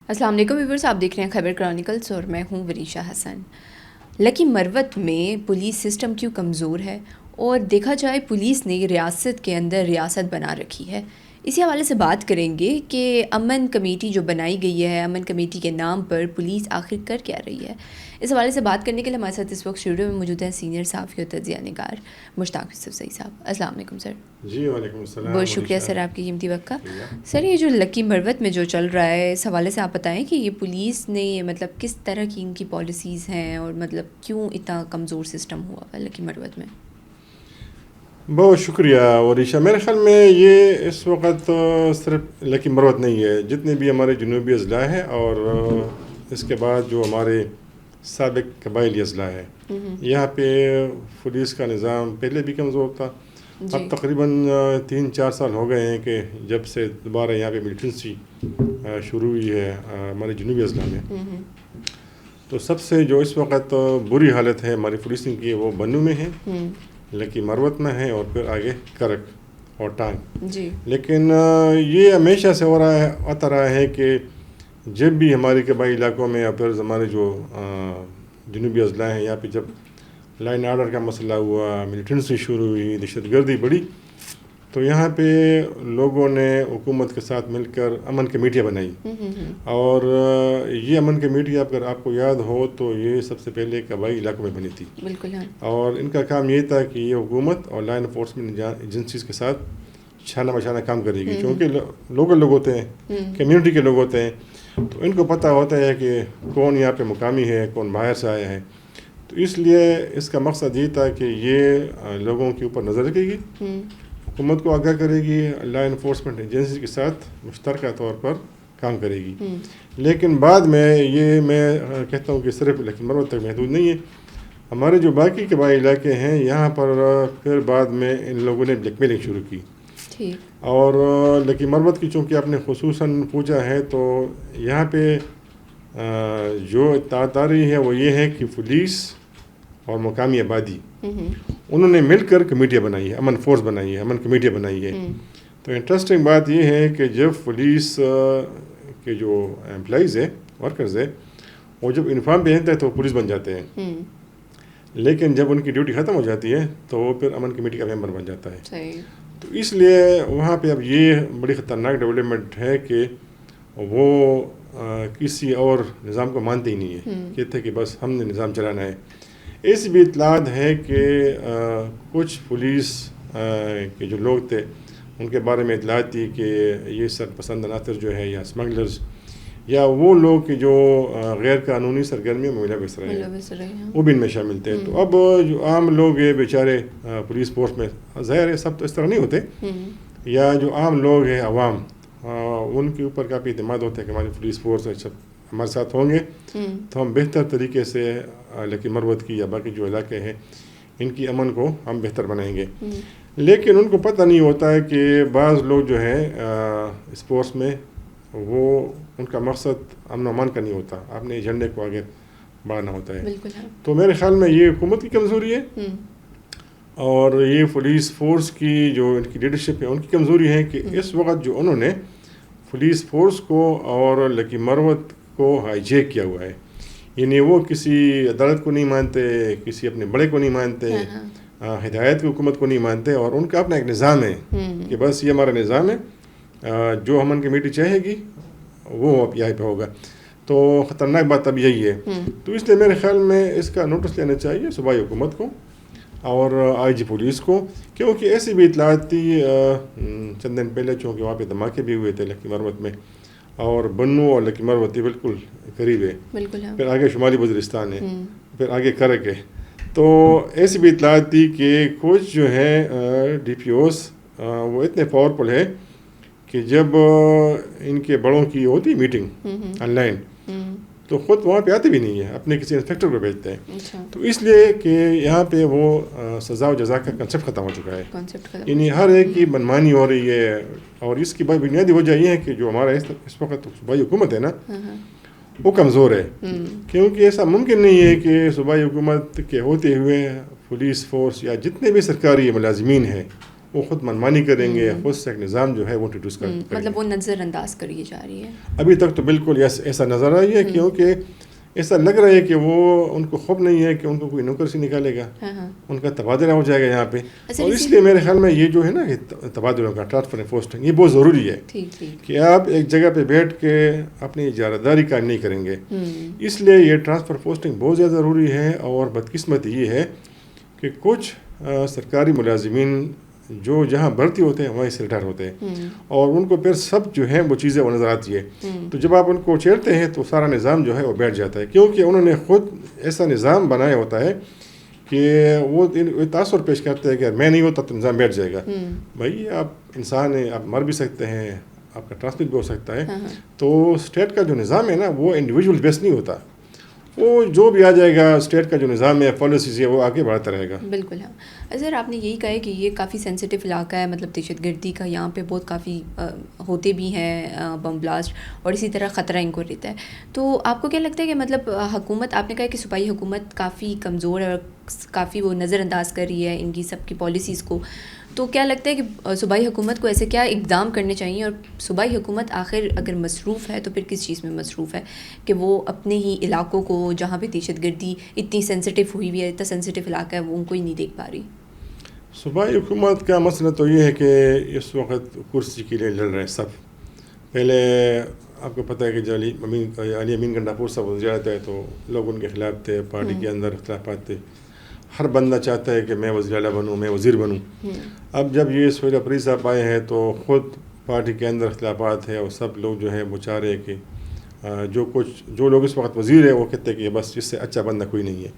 السلام علیکم ویورز، آپ دیکھ رہے ہیں خیبر کرانیکلز اور میں ہوں وریشا حسن۔ لکی مروت میں پولیس سسٹم کیوں کمزور ہے اور دیکھا جائے پولیس نے ریاست کے اندر ریاست بنا رکھی ہے، اسی حوالے سے بات کریں گے کہ امن کمیٹی جو بنائی گئی ہے، امن کمیٹی کے نام پر پولیس آخر کر کیا رہی ہے۔ اس حوالے سے بات کرنے کے لیے ہمارے ساتھ اس وقت اسٹوڈیو میں موجود ہیں سینئر صحافی اور تجزیہ نگار مشتاق یوسف سعید صاحب۔ السلام علیکم سر۔ جی وعلیکم السلام۔ بہت شکریہ سر آپ کی قیمتی وقت کا۔ سر یہ جو لکی مروت میں جو چل رہا ہے، اس حوالے سے آپ بتائیں کہ یہ پولیس نے مطلب کس طرح کی ان کی پالیسیز ہیں اور مطلب کیوں اتنا کمزور سسٹم ہوا ہے لکی مروت میں؟ بہت شکریہ وریشا۔ میرے خیال میں یہ اس وقت صرف لکی مروت نہیں ہے، جتنے بھی ہمارے جنوبی اضلاع ہیں اور اس کے بعد جو ہمارے سابق قبائلی اضلاع ہے، یہاں پہ پولیس کا نظام پہلے بھی کمزور تھا۔ اب تقریباً 3-4 سال ہو گئے ہیں کہ جب سے دوبارہ یہاں پہ ملیٹنسی شروع ہوئی ہے ہمارے جنوبی اضلاع میں، تو سب سے جو اس وقت بری حالت ہے ہماری پولیسنگ کی وہ بنو میں ہے، لکی مروت میں ہے اور پھر آگے کرک اور ٹانگ۔ لیکن یہ ہمیشہ سے آتا رہا ہے کہ جب بھی ہمارے قبائلی علاقوں میں یا پھر ہمارے جو جنوبی اضلاع ہیں یہاں پہ جب لائن آرڈر کا مسئلہ ہوا، ملیٹنسی شروع ہوئی، دہشت گردی بڑھی، تو یہاں پہ لوگوں نے حکومت کے ساتھ مل کر امن کمیٹیاں بنائی۔ اور یہ امن کمیٹی اگر آپ کو یاد ہو تو یہ سب سے پہلے قبائلی علاقوں میں بنی تھی۔ بالکل۔ اور ان کا کام یہ تھا کہ یہ حکومت اور لائن انفورسمنٹ ایجنسیز کے ساتھ چھانا بچانا کام کرے گی، کیونکہ لوکل لوگ ہوتے ہیں، کمیونٹی کے لوگ ہوتے ہیں، تو ان کو پتہ ہوتا ہے کہ کون یہاں پہ مقامی ہے، کون باہر سے آیا ہے۔ تو اس لیے اس کا مقصد یہ تھا کہ یہ لوگوں کے اوپر نظر رکھے گی، حکومت کو آگاہ کرے گی، لائن انفورسمنٹ ایجنسی کے ساتھ مشترکہ طور پر کام کرے گی۔ لیکن بعد میں یہ میں کہتا ہوں کہ صرف لکی مروت تک محدود نہیں ہے، ہمارے جو باقی قبائلی علاقے ہیں یہاں پر پھر بعد میں ان لوگوں نے بلیک میلنگ شروع کی۔ اور لکی مروت کی چونکہ آپ نے خصوصاً پوچھا ہے، تو یہاں پہ جو اطلاعات آ رہی ہے وہ یہ ہے کہ پولیس اور مقامی آبادی انہوں نے مل کر کمیٹیاں بنائی ہے، امن فورس بنائی ہے، امن کمیٹیاں بنائی ہے۔ تو انٹرسٹنگ بات یہ ہے کہ جب پولیس کے جو امپلائیز ہیں، ورکرز ہیں، وہ جب یونیفارم پہنتے ہیں تو پولیس بن جاتے ہیں، لیکن جب ان کی ڈیوٹی ختم ہو جاتی ہے تو وہ پھر امن کمیٹی کا ممبر بن جاتا ہے۔ تو اس لیے وہاں پہ اب یہ بڑی خطرناک ڈیولپمنٹ ہے کہ وہ کسی اور نظام کو مانتے ہی نہیں ہے، کہتے ہیں کہ بس ہم نے نظام چلانا ہے۔ ایسی بھی اطلاعات ہے کہ کچھ پولیس کے جو لوگ تھے ان کے بارے میں اطلاعات تھی کہ یہ سرپسند عناصر جو ہے یا اسمگلرز یا وہ لوگ جو غیر قانونی سرگرمیوں میں ملوث رہے ہیں وہ بھی ان میں شامل تھے۔ تو اب جو عام لوگ ہیں بیچارے پولیس فورس میں، ظاہر ہے سب تو اس طرح نہیں ہوتے، یا جو عام لوگ ہیں عوام، ان کے اوپر کافی اعتماد ہوتا ہے کہ ہماری پولیس فورس ہمارے ساتھ ہوں گے تو ہم بہتر طریقے سے لکی مروت کی یا باقی جو علاقے ہیں ان کی امن کو ہم بہتر بنائیں گے۔ لیکن ان کو پتہ نہیں ہوتا ہے کہ بعض لوگ جو ہیں اس فورس میں وہ ان کا مقصد امن و امان کا نہیں ہوتا، آپ نے ایجنڈے کو آگے بڑھانا ہوتا ہے۔ تو میرے خیال میں یہ حکومت کی کمزوری ہے اور یہ پولیس فورس کی جو ان کی لیڈرشپ ہے ان کی کمزوری ہے کہ اس وقت جو انہوں نے پولیس فورس کو اور لکی مروت کو ہائی جیک کیا ہوا ہے، یعنی وہ کسی عدالت کو نہیں مانتے، کسی اپنے بڑے کو نہیں مانتے، ہدایت کی حکومت کو نہیں مانتے، اور ان کا اپنا ایک نظام ہے کہ بس یہ ہمارا نظام ہے، جو امن کمیٹی چاہے گی وہ اب یہاں پہ ہوگا۔ تو خطرناک بات اب یہی ہے۔ تو اس لیے میرے خیال میں اس کا نوٹس لینا چاہیے صوبائی حکومت کو اور آئی جی پولیس کو، کیونکہ ایسی بھی اطلاعات تھی چند دن پہلے، چونکہ وہاں پہ دھماکے بھی ہوئے تھے لکی مروت میں، اور بنو اور لکی مروت بالکل قریب ہے، پھر آگے شمالی وزیرستان ہے، پھر آگے کرک ہے۔ تو ایسی بھی اطلاعات تھی کہ کچھ جو ہے ڈی پی اوز وہ اتنے پاورفل ہے کہ جب ان کے بڑوں کی ہوتی ہے میٹنگ آن لائن تو خود وہاں پہ آتے بھی نہیں ہیں، اپنے کسی انسپیکٹر کو بھیجتے ہیں۔ تو اس لیے کہ یہاں پہ وہ سزا و جزا کا کنسیپٹ ختم ہو چکا ہے، یعنی ہر ایک کی منمانی ہو رہی ہے، اور اس کی بنیادی وجہ یہ ہے کہ جو ہمارا اس وقت صوبائی حکومت ہے نا وہ کمزور ہے، کیونکہ ایسا ممکن نہیں ہے کہ صوبائی حکومت کے ہوتے ہوئے پولیس فورس یا جتنے بھی سرکاری ملازمین ہیں وہ خود منمانی کریں گے, خود سے ایک نظام جو ہے وہ انٹروڈیوس کریں گے. مطلب وہ نظر انداز کری جا رہی ہے ابھی تک تو بالکل ایسا نظر آ رہی ہے, کیونکہ ایسا لگ رہا ہے کہ وہ ان کو خوف نہیں ہے کہ ان کو کوئی نوکر سے نکالے گا, ان کا تبادلہ ہو جائے گا یہاں پہ. اور اس لیے میرے خیال میں یہ جو ہے نا کہ تبادلوں کا ٹرانسفر اینڈ پوسٹنگ یہ بہت ضروری ہے کہ آپ ایک جگہ پہ بیٹھ کے اپنی اجارہ داری کام نہیں کریں گے. اس لیے یہ ٹرانسفر پوسٹنگ بہت زیادہ ضروری ہے. اور بدقسمتی یہ ہے کہ کچھ سرکاری ملازمین جو جہاں بھرتی ہوتے ہیں وہیں سے ریٹائر ہوتے ہیں, اور ان کو پھر سب جو ہے وہ چیزیں وہ نظر آتی ہے. تو جب آپ ان کو چھیڑتے ہیں تو سارا نظام جو ہے وہ بیٹھ جاتا ہے, کیونکہ انہوں نے خود ایسا نظام بنایا ہوتا ہے کہ وہ تاثر پیش کرتے ہیں کہ میں نہیں ہوتا تو نظام بیٹھ جائے گا. بھائی آپ انسان ہیں, آپ مر بھی سکتے ہیں, آپ کا ٹرانسفر بھی ہو سکتا ہے. تو اسٹیٹ کا جو نظام ہے نا وہ انڈیویجول بیس نہیں ہوتا, وہ جو بھی آ جائے گا اسٹیٹ کا جو نظام ہے پالیسیز ہے وہ آگے بڑھتا رہے گا. بالکل. ہاں سر, آپ نے یہی کہا ہے کہ یہ کافی سینسیٹیو علاقہ ہے, مطلب دہشت گردی کا یہاں پہ بہت کافی ہوتے بھی ہیں بم بلاسٹ, اور اسی طرح خطرہ ان کو رہتا ہے. تو آپ کو کیا لگتا ہے کہ مطلب حکومت, آپ نے کہا کہ صوبائی حکومت کافی کمزور ہے اور کافی وہ نظر انداز کر رہی ہے ان کی سب کی پالیسیز کو, تو کیا لگتا ہے کہ صوبائی حکومت کو ایسے کیا اقدام کرنے چاہیے, اور صوبائی حکومت آخر اگر مصروف ہے تو پھر کس چیز میں مصروف ہے کہ وہ اپنے ہی علاقوں کو جہاں پہ دہشت گردی اتنی سینسیٹیو ہوئی ہوئی ہے, اتنا سینسیٹیو علاقہ ہے, وہ ان کو ہی نہیں دیکھ پا رہی؟ صوبائی حکومت کا مسئلہ تو یہ ہے کہ اس وقت کرسی کے لیے لڑ رہے ہیں سب. پہلے آپ کو پتہ ہے کہ جو علی امین گنڈاپور صاحب وزیر اعلیٰ تھے تو لوگ ان کے خلاف تھے, پارٹی کے اندر اختلافات تھے. ہر بندہ چاہتا ہے کہ میں وزیر اعلیٰ بنوں, میں وزیر بنوں. اب جب یہ سہیل اپری صاحب آئے ہیں تو خود پارٹی کے اندر اختلافات ہے, اور سب لوگ جو ہیں وہ چاہ رہے ہیں کہ جو لوگ اس وقت وزیر ہیں وہ کہتے ہیں کہ بس اس سے اچھا بندہ کوئی نہیں ہے.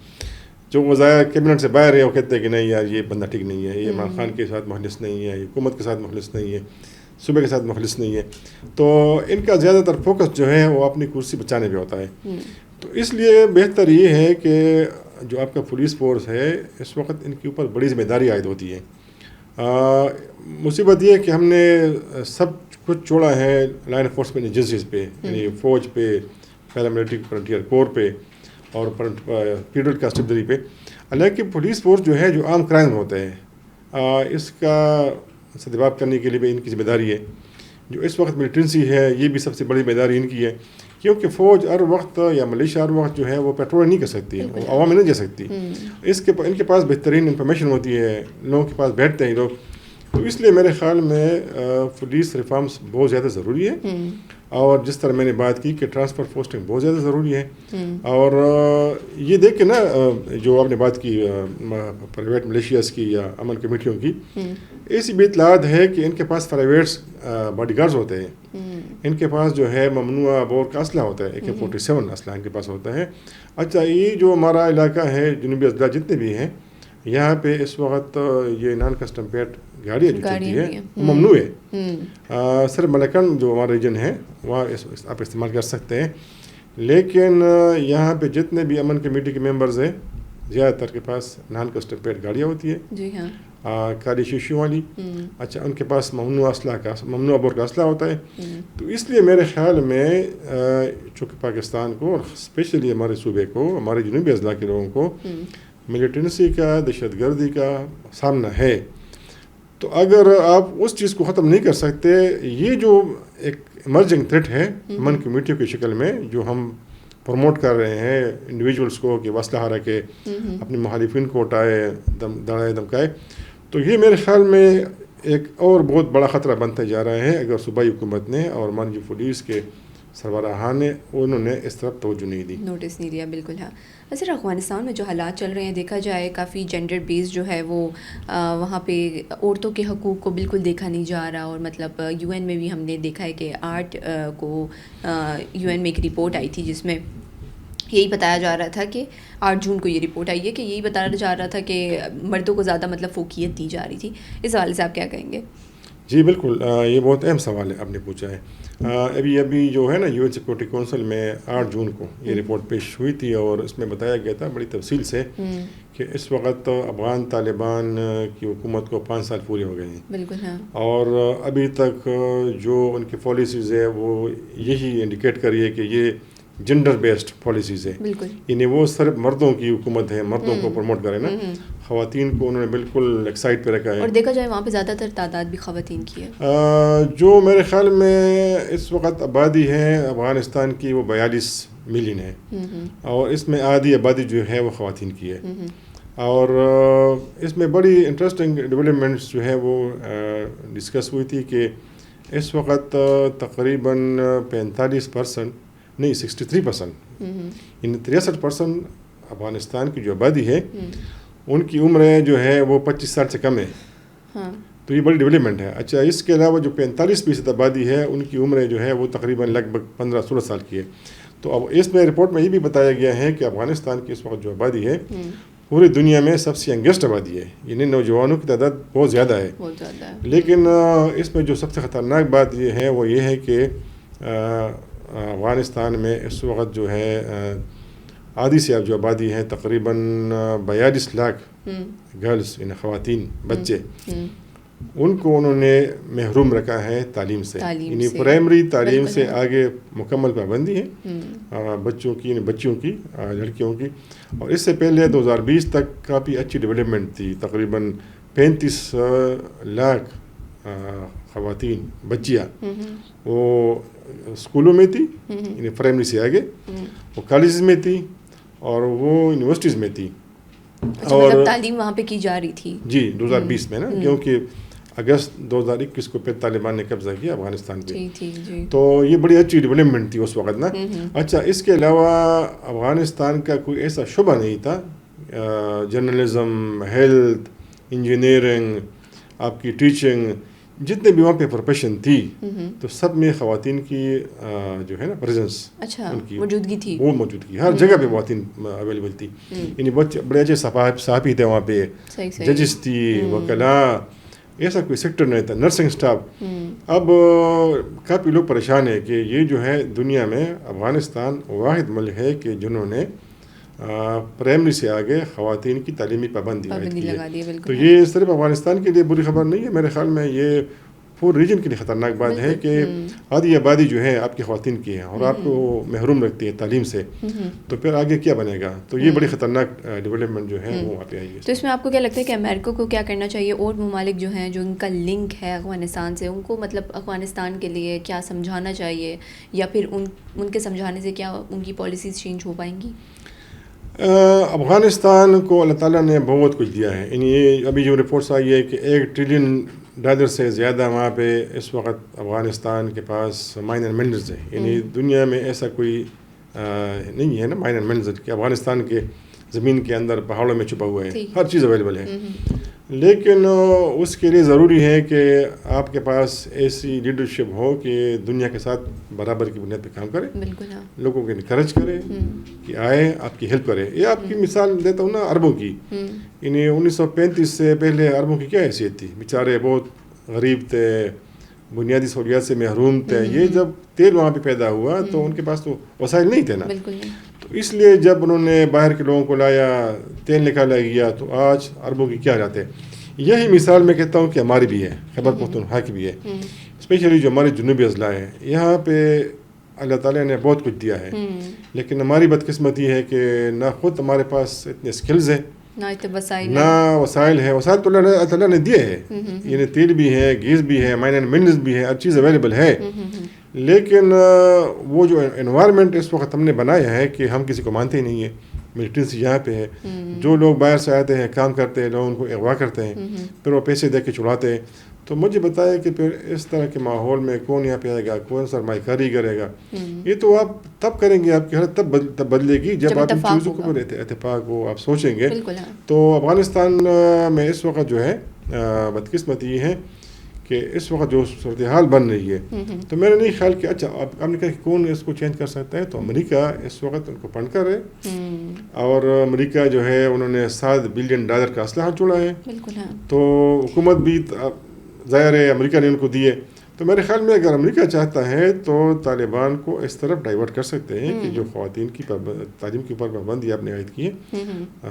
جو وزیر کیبنٹ سے باہر ہے وہ کہتے ہیں کہ نہیں یار یہ بندہ ٹھیک نہیں ہے, یہ عمران خان کے ساتھ مخلص نہیں ہے, یہ حکومت کے ساتھ مخلص نہیں ہے, صوبے کے ساتھ مخلص نہیں ہے. تو ان کا زیادہ تر فوکس جو ہے وہ اپنی کرسی بچانے پہ ہوتا ہے. تو اس لیے بہتر یہ ہے کہ جو آپ کا پولیس فورس ہے اس وقت ان کے اوپر بڑی ذمہ داری عائد ہوتی ہے. مصیبت یہ ہے کہ ہم نے سب کچھ چھوڑا ہے لائن انفورسمنٹ ایجنسیز پہ, یعنی فوج پہ, پیراملٹری فرنٹیئر کور پہ اور پیڈل کانسٹیبلری پہ. حالانکہ پولیس فورس جو ہے جو عام کرائم ہوتے ہیں اس کا سدباب کرنے کے لیے بھی ان کی ذمہ داری ہے. جو اس وقت ملیٹنسی ہے یہ بھی سب سے بڑی ذمہ داری ان کی ہے, کیونکہ فوج ہر وقت یا ملیشیا ہر وقت جو ہے وہ پیٹرول نہیں کر سکتی, وہ عوام میں نہیں جا سکتی. ان کے پاس بہترین انفارمیشن ہوتی ہے, لوگوں کے پاس بیٹھتے ہیں لوگ. تو اس لیے میرے خیال میں پولیس ریفارمز بہت زیادہ ضروری ہے. اور جس طرح میں نے بات کی کہ ٹرانسفر پوسٹنگ بہت زیادہ ضروری ہے. اور یہ دیکھ کے نا جو آپ نے بات کی پرائیویٹ ملیشیاز کی یا امن کمیٹیوں کی, ایسی بھی اطلاعات ہے کہ ان کے پاس پرائیویٹس باڈی گارڈز ہوتے ہیں, ان کے پاس جو ہے ممنوع بور کا اسلحہ ہوتا ہے, AK-47 اسلحہ ان کے پاس ہوتا ہے. اچھا, یہ جو ہمارا علاقہ ہے جنوبی اضلاع جتنے بھی ہیں یہاں پہ اس وقت یہ نان کسٹم پیٹ گاڑیاں جو چلتی ہے ممنوع ہے. صرف ملکن جو ہمارا ریجن ہے وہاں آپ استعمال کر سکتے ہیں, لیکن یہاں پہ جتنے بھی امن کمیٹی کے ممبرز ہیں زیادہ تر کے پاس نان کسٹم پیٹ گاڑیاں ہوتی ہے. جی ہاں, کالی شیشیوں والی. اچھا, ان کے پاس ممنوع بور کا اسلحہ ہوتا ہے. تو اس لیے میرے خیال میں چونکہ پاکستان کو اور اسپیشلی ہمارے صوبے کو, ہمارے جنوبی اضلاع کے لوگوں کو ملیٹنسی کا, دہشت گردی کا سامنا ہے. تو اگر آپ اس چیز کو ختم نہیں کر سکتے, یہ جو ایک ایمرجنگ تھریٹ ہے امن کمیٹیوں کی شکل میں جو ہم پروموٹ کر رہے ہیں انڈیویجولس کو کہ اسلحہ رکھے, اپنے مخالفین کو اٹھائے, دڑائے دمکائے, تو یہ میرے خیال میں ایک اور بہت بڑا خطرہ بنتے جا رہا ہے اگر صوبائی حکومت نے اور ہماری جو پولیس کے سربراہان نے انہوں نے اس طرف توجہ نہیں دی, نوٹس نہیں دیا. بالکل. ہاں سر, افغانستان میں جو حالات چل رہے ہیں دیکھا جائے کافی جینڈر بیس جو ہے وہ وہاں پہ عورتوں کے حقوق کو بالکل دیکھا نہیں جا رہا. اور مطلب UN میں بھی ہم نے دیکھا ہے کہ 8 کو UN میں ایک رپورٹ آئی تھی جس میں یہی بتایا جا رہا تھا کہ 8 جون کو یہ رپورٹ آئی ہے کہ یہی بتایا جا رہا تھا کہ مردوں کو زیادہ مطلب فوقیت دی جا رہی تھی. اس حوالے سے آپ کیا کہیں گے؟ جی بالکل, یہ بہت اہم سوال ہے آپ نے پوچھا ہے. ابھی جو ہے نا UN سیکورٹی کونسل میں 8 جون کو یہ رپورٹ پیش ہوئی تھی اور اس میں بتایا گیا تھا بڑی تفصیل سے کہ اس وقت افغان طالبان کی حکومت کو 5 سال پورے ہو گئے ہیں. بالکل. ہاں. اور ابھی تک جو ان کی پالیسیز ہے وہ یہی انڈیکیٹ کر رہی ہے کہ یہ جنڈر بیسڈ پالیسیز ہے. بالکل. یعنی وہ صرف مردوں کی حکومت ہے, مردوں کو پروموٹ کرے نا, خواتین کو انہوں نے بالکل ایک سائڈ پہ رکھا ہے. اور دیکھا جائے وہاں پہ زیادہ تر تعداد بھی خواتین کی ہے. جو میرے خیال میں اس وقت آبادی ہے افغانستان کی وہ 42 ملین ہے, اور اس میں آدھی آبادی جو ہے وہ خواتین کی ہے. اور اس میں بڑی انٹرسٹنگ ڈیولپمنٹس جو ہے وہ ڈسکس ہوئی تھی کہ اس وقت تقریباً 45% نہیں 63%, یعنی 63% افغانستان کی جو آبادی ہے ان کی عمریں جو ہے وہ 25 سال سے کم ہے. تو یہ بڑی ڈیولپمنٹ ہے. اچھا, اس کے علاوہ جو 45% آبادی ہے ان کی عمریں جو ہے وہ تقریباً لگ بھگ 15-16 سال کی ہے. تو اب اس میں رپورٹ میں یہ بھی بتایا گیا ہے کہ افغانستان کی اس وقت جو آبادی ہے پوری دنیا میں سب سے ینگیسٹ آبادی ہے, یعنی نوجوانوں کی تعداد بہت زیادہ ہے. لیکن اس میں جو سب سے خطرناک بات وہ یہ ہے کہ افغانستان میں اس وقت جو ہے آدھی سے اب جو آبادی ہے تقریباً 42 لاکھ گرلز, یعنی خواتین, بچے, ان کو انہوں نے محروم رکھا ہے تعلیم سے. یعنی پرائمری تعلیم سے آگے مکمل پابندی ہے بچوں کی, بچیوں کی, لڑکیوں کی. اور اس سے پہلے 2020 تک کافی اچھی ڈیولپمنٹ تھی. تقریباً 35 لاکھ خواتین, بچیاں وہ اسکولوں میں تھی, یعنی پرائمری سے آگے, وہ کالجز میں تھی, اور وہ یونیورسٹیز میں تھی. اور تعلیم وہاں پہ کی جا رہی تھی. جی 2020 میں نا, کیونکہ اگست 2021 کو پھر طالبان نے قبضہ کیا افغانستان پہ. تو یہ بڑی اچھی ڈیولپمنٹ تھی اس وقت نا. اچھا, اس کے علاوہ افغانستان کا کوئی ایسا شعبہ نہیں تھا, جرنلزم, ہیلتھ, انجینئرنگ, آپ کی ٹیچنگ, جتنے بھی وہاں پہ پروفیشن تھی تو سب میں خواتین کی جو ہے نا پریزنس, ان کی موجودگی تھی, وہ موجودگی ہر جگہ پہ خواتین اویلیبل تھی. یعنی بڑے اچھے صحافی تھے وہاں پہ, ججز تھی, وکلاء, ایسا کوئی سیکٹر نہیں تھا, نرسنگ اسٹاف. اب کافی لوگ پریشان ہیں کہ یہ جو ہے دنیا میں افغانستان واحد ملک ہے کہ جنہوں نے پرائمری سے آگے خواتین کی تعلیمی پابندی لگا دی ہے. تو یہ صرف افغانستان کے لیے بری خبر نہیں ہے, میرے خیال میں یہ پورے ریجن کے لیے خطرناک بات ہے کہ آدھی آبادی جو ہے آپ کی خواتین کی ہے اور آپ کو محروم رکھتی ہے تعلیم سے, تو پھر آگے کیا بنے گا. تو یہ بڑی خطرناک ڈیولپمنٹ جو ہے وہ وہاں پہ آئی ہے. تو اس میں آپ کو کیا لگتا ہے کہ امریکہ کو کیا کرنا چاہیے, اور ممالک جو ہیں جو ان کا لنک ہے افغانستان سے, ان کو مطلب افغانستان کے لیے کیا سمجھانا چاہیے, یا پھر ان کے سمجھانے سے کیا ان کی پالیسیز چینج ہو پائیں گی؟ افغانستان کو اللہ تعالیٰ نے بہت کچھ دیا ہے. یعنی ابھی جو رپورٹس آئی ہے کہ $1 ٹریلین سے زیادہ وہاں پہ اس وقت افغانستان کے پاس مائنر منرلز ہے. یعنی دنیا میں ایسا کوئی نہیں ہے نا مائنر منرلز کہ افغانستان کے زمین کے اندر پہاڑوں میں چھپا ہوا ہے, ہر چیز اویلیبل ہے. لیکن اس کے لیے ضروری ہے کہ آپ کے پاس ایسی لیڈرشپ ہو کہ دنیا کے ساتھ برابر کی بنیاد پہ کام کرے, لوگوں کو انکریج کرے کہ آئے آپ کی ہیلپ کرے. یہ آپ کی مثال دیتا ہوں نا عربوں کی. یعنی 1935 سے پہلے عربوں کی کیا حیثیت تھی, بیچارے بہت غریب تھے, بنیادی سہولیات سے محروم تھے. یہ جب تیل وہاں پہ پیدا ہوا تو ان کے پاس تو وسائل نہیں تھے نا, تو اس لیے جب انہوں نے باہر کے لوگوں کو لایا, تیل نکالا گیا, تو آج عربوں کی کیا جاتے. یہی مثال میں کہتا ہوں کہ ہماری بھی ہے, خیبر پختونخوا کی بھی ہے, اسپیشلی جو ہمارے جنوبی اضلاع ہیں. یہاں پہ اللہ تعالیٰ نے بہت کچھ دیا ہے, لیکن ہماری بدقسمتی ہے کہ نہ خود ہمارے پاس اتنے اسکلز ہیں, نہ وسائل ہے. وسائل تو اللہ تعالیٰ نے دیے ہیں, یعنی تیل بھی ہے, گیس بھی ہے, مائنر منرلز بھی ہے, ہر چیز اویلیبل ہے. لیکن وہ جو انوائرمنٹ اس وقت ہم نے بنایا ہے کہ ہم کسی کو مانتے ہی نہیں ہیں. ملٹنسی یہاں پہ ہے, جو لوگ باہر سے آتے ہیں, کام کرتے ہیں, لوگ ان کو اغوا کرتے ہیں, پھر وہ پیسے دے کے چڑھاتے ہیں. تو مجھے بتایا کہ پھر اس طرح کے ماحول میں کون یہاں پہ آئے گا, کون سرمایہ کاری کرے گا. یہ تو آپ تب کریں گے, آپ کی حالت تب بدلے گی جب آپ ان چیزوں کو اتفاق ہو, آپ سوچیں گے. تو افغانستان میں اس وقت جو ہے بدقسمتی یہ ہے کہ اس وقت جو صورتحال بن رہی ہے, تو میرا نہیں خیال کہ اچھا آپ نے کہا کہ کون اس کو چینج کر سکتا ہے, تو امریکہ اس وقت ان کو پنڈ کر ہے. اور امریکہ جو ہے انہوں نے $7 بلین کا اسلحہ چھوڑا ہے. تو حکومت بھی ظاہر ہے امریکہ نے ان کو دیے, تو میرے خیال میں اگر امریکہ چاہتا ہے تو طالبان کو اس طرف ڈائیورٹ کر سکتے ہیں کہ جو خواتین کی تعلیم کے اوپر پابندی آپ نے عائد کی ہے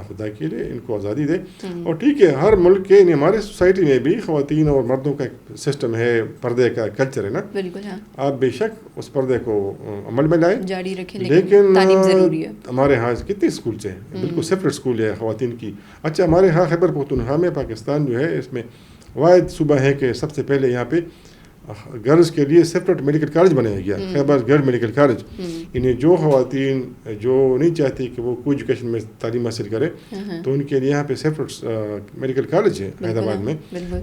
خدا کے لیے ان کو آزادی دے. اور ٹھیک ہے ہر ملک کے ہمارے سوسائٹی میں بھی خواتین اور مردوں کا ایک سسٹم ہے, پردے کا کلچر ہے نا, بالکل آپ بے شک اس پردے کو عمل میں لائیں جاری رکھیں, لیکن تعلیم ضروری ہے. ہمارے ہاں کتنے اسکولس ہیں بالکل سیپریٹ اسکول ہے خواتین کی. اچھا ہمارے ہاں خیبر پختونخوا میں پاکستان جو ہے اس میں واحد صوبہ ہے کہ سب سے پہلے یہاں پہ گرلز کے لیے سیپریٹ میڈیکل کالج بنایا گیا, خیبر گرل میڈیکل کالج. انہیں جو خواتین جو نہیں چاہتی کہ وہ کوئی ایجوکیشن میں تعلیم حاصل کرے تو ان کے لیے یہاں پہ سیپریٹ میڈیکل کالج ہے حیدرآباد میں.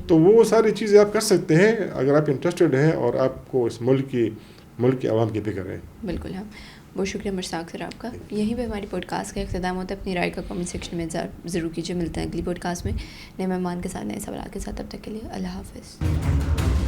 تو وہ ساری چیزیں آپ کر سکتے ہیں اگر آپ انٹرسٹڈ ہیں اور آپ کو اس ملک کے عوام کی فکر ہے. بالکل ہاں, بہت شکریہ مشتاق سر آپ کا. یہیں پہ ہماری پوڈ کاسٹ کا اختتام ہوتا ہے. اپنی رائے کا کامنٹ سیکشن میں ضرور کیجیے. ملتے ہیں اگلی پوڈ کاسٹ میں نئے مہمان کے ساتھ, نئے سوالات کے ساتھ. تب تک کے لیے اللہ حافظ.